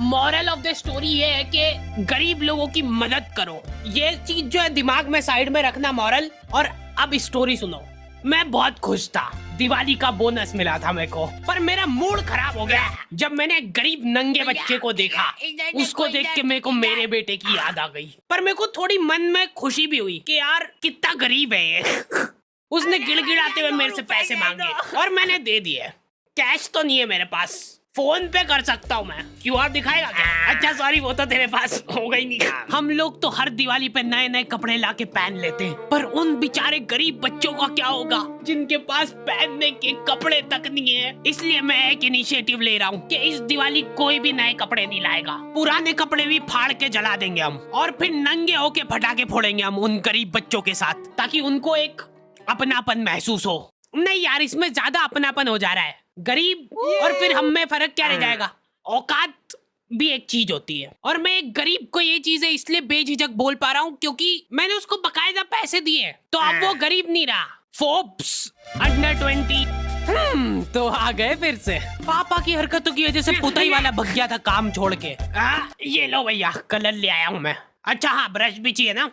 Moral of the story ये है कि गरीब लोगों की मदद करो। ये चीज जो है दिमाग में साइड में रखना मॉरल। और अब स्टोरी सुनो। मैं बहुत खुश था, दिवाली का बोनस मिला था मेरे को, पर मेरा मूड खराब हो गया जब मैंने गरीब नंगे बच्चे को देखा। उसको देख के मेरे को मेरे बेटे की याद आ गई, पर मेरे को थोड़ी मन में खुशी भी हुई कि यार कितना गरीब है ये। उसने गिड़गिड़ाते हुए मेरे से पैसे मांगे और मैंने दे दिए। कैश तो नहीं है मेरे पास, फोन पे कर सकता हूँ मैं। क्यूआर दिखाएगा क्या? अच्छा सॉरी, वो तो तेरे पास होगा ही नहीं। हम लोग तो हर दिवाली पे नए नए कपड़े लाके पहन लेते हैं, पर उन बेचारे गरीब बच्चों का क्या होगा जिनके पास पहनने के कपड़े तक नहीं है। इसलिए मैं एक इनिशिएटिव ले रहा हूँ कि इस दिवाली कोई भी नए कपड़े नहीं लाएगा। पुराने कपड़े भी फाड़ के जला देंगे हम, और फिर नंगे होके पटाखे फोड़ेंगे हम उन गरीब बच्चों के साथ, ताकि उनको एक अपनापन महसूस हो। नहीं यार, इसमें ज्यादा अपनापन हो जा रहा है। गरीब और फिर हम में फर्क क्या रह जाएगा? औकात भी एक चीज होती है। और मैं एक गरीब को ये चीजें इसलिए बेझिझक बोल पा रहा हूँ क्योंकि मैंने उसको बकायदा पैसे दिए, तो अब वो गरीब नहीं रहा। फोर्ब्स अंडर 20 तो आ गए फिर से। पापा की हरकतों की वजह से पुताई वाला भग गया था काम छोड़ के। ये लो भैया, कलर ले आया हूँ मैं। अच्छा हाँ, ब्रश भी चाहिए ना?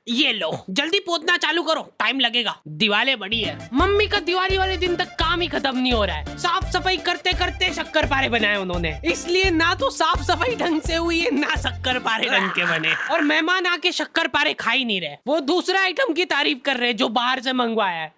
ये लो, जल्दी पोतना चालू करो, टाइम लगेगा। दिवाली बड़ी है। मम्मी का दिवाली वाले दिन तक काम ही खत्म नहीं हो रहा है। साफ सफाई करते करते शक्कर पारे बनाए उन्होंने, इसलिए ना तो साफ सफाई ढंग से हुई है ना शक्कर पारे ढंग के बने। और मेहमान आके शक्कर पारे खा ही नहीं रहे, वो दूसरा आइटम की तारीफ कर रहे जो बाहर से मंगवाया है।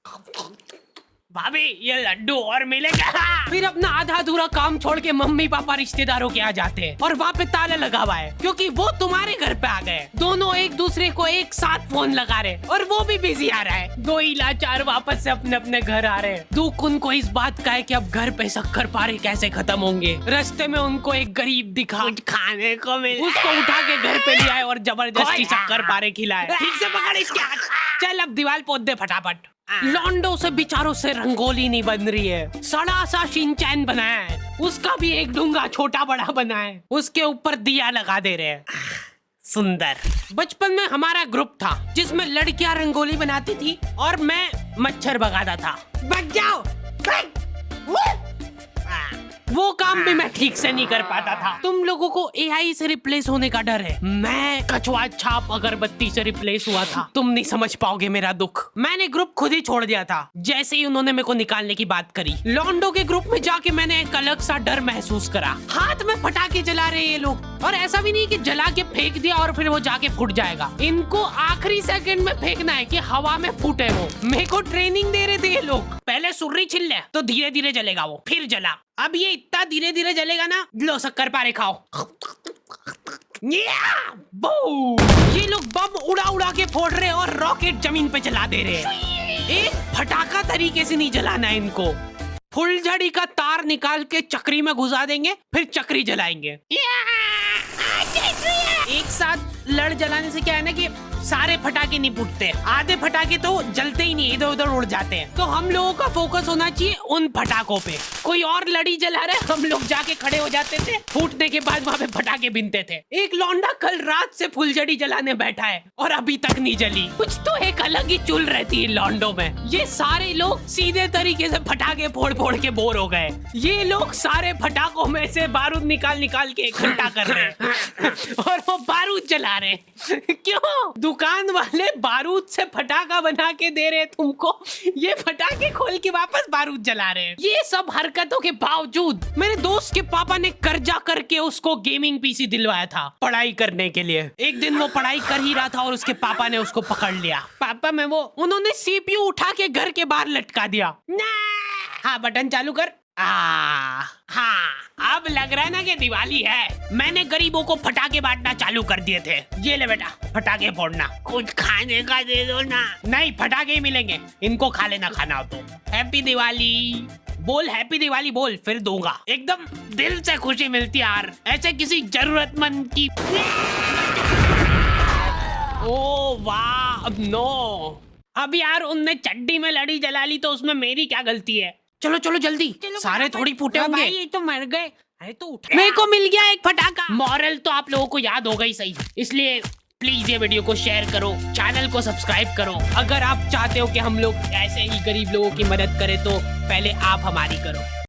भाभी ये लड्डू और मिलेगा। फिर अपना आधा अधूरा काम छोड़ के मम्मी पापा रिश्तेदारों के आ जाते हैं और वहाँ पे ताला लगा हुआ है क्योंकि वो तुम्हारे घर पे आ गए। दोनों एक दूसरे को एक साथ फोन लगा रहे और वो भी बिजी आ रहा है। दो ही लाचार वापस से अपने अपने घर आ रहे हैं। दुख उनको इस बात का है कि अब घर पे शक्कर पारे कैसे खत्म होंगे। रास्ते में उनको एक गरीब दिखा, कुछ खाने को मिला, उसको उठा के घर पे ले आए और जबरदस्ती शक्कर पारे खिलाए। ठीक से पकड़ इसके हाथ। चल अब दीवार पोत दे फटाफट। लॉन्डो से बेचारों से रंगोली नहीं बन रही है। सड़ा सा शिनचैन बनाया है, उसका भी एक डूंगा छोटा बड़ा बना है, उसके ऊपर दिया लगा दे रहे हैं। सुंदर। बचपन में हमारा ग्रुप था जिसमें लड़कियां रंगोली बनाती थी और मैं मच्छर भगाता था। भाग जाओ। वो काम भी मैं ठीक से नहीं कर पाता था। तुम लोगों को एआई से रिप्लेस होने का डर है, मैं कछुआ छाप अगरबत्ती से रिप्लेस हुआ था। तुम नहीं समझ पाओगे मेरा दुख। मैंने ग्रुप खुद ही छोड़ दिया था जैसे ही उन्होंने मेरे को निकालने की बात करी। लॉन्डो के ग्रुप में जाके मैंने एक अलग सा डर महसूस करा। हाथ में पटाखे जला रहे ये लोग, और ऐसा भी नहीं कि जला के फेंक दिया और फिर वो जाके फूट जाएगा। इनको आखिरी सेकंड में फेंकना है कि हवा में फूटे वो। मेरे को ट्रेनिंग दे रहे थे ये लोग। पहले सुर्री छिल ले तो धीरे धीरे जलेगा वो, फिर जला। अब ये इतना धीरे धीरे जलेगा ना, लो शक्कर पारे खाओ। ये लोग बम उड़ा उड़ा के फोड़ रहे और रॉकेट जमीन पे जला दे रहे हैं। एक फटाका तरीके से नहीं जलाना है इनको। फुलझड़ी का तार निकाल के चक्री में घुसा देंगे, फिर चक्री जलाएंगे। एक साथ लड़ जलाने से क्या है ना कि सारे फटाके नहीं फूटते, आधे फटाके तो जलते ही नहीं, इधर उधर उड़ जाते हैं। तो हम लोगों का फोकस होना चाहिए उन फटाकों पे। कोई और लड़ी जला रहे, हम लोग जाके खड़े हो जाते थे, फूटने के बाद वहाँ पे फटाके बिनते थे। एक लौंडा कल रात से फुलझड़ी जलाने बैठा है और अभी तक नहीं जली। कुछ तो एक अलग ही चुल रहती है लौंडो में। ये सारे लोग सीधे तरीके से फटाके फोड़ फोड़ के बोर हो गए। ये लोग सारे फटाकों में से बारूद निकाल निकाल के इकट्ठा कर रहे हैं और वो बारूद जला रहे हैं। क्यों? दुकान वाले बारूद से फटाका बना के दे रहे तुमको, ये फटाके खोल के वापस बारूद जला रहे हैं। ये सब हरकतों के बावजूद मेरे दोस्त के पापा ने कर्जा करके उसको गेमिंग पीसी दिलवाया था पढ़ाई करने के लिए। एक दिन वो पढ़ाई कर ही रहा था और उसके पापा ने उसको पकड़ लिया। पापा में वो उन्होंने सीपीयू उठा के घर के बाहर लटका दिया। हाँ बटन चालू कर। हाँ अब लग रहा है ना कि दिवाली है। मैंने गरीबों को फटाके बांटना चालू कर दिए थे। ये ले बेटा फटाके फोड़ना, कुछ खाने का दे दो ना। नहीं फटाके ही मिलेंगे, इनको खा लेना खाना हो तो। हैप्पी दिवाली बोल, हैप्पी दिवाली बोल, फिर दूंगा। एकदम दिल से खुशी मिलती है यार, ऐसे किसी जरूरतमंद की। ओ वाह, अब नो। अब यार उनने चड्डी में लड़ी जला ली तो उसमें मेरी क्या गलती है? चलो चलो जल्दी, सारे थोड़ी फूटे होंगे। भाई ये तो मर गए। अरे तो उठ, मेरे को मिल गया एक फटाका। मॉरल तो आप लोगों को याद हो गई सही, इसलिए प्लीज ये वीडियो को शेयर करो, चैनल को सब्सक्राइब करो। अगर आप चाहते हो कि हम लोग ऐसे ही गरीब लोगों की मदद करें तो पहले आप हमारी करो।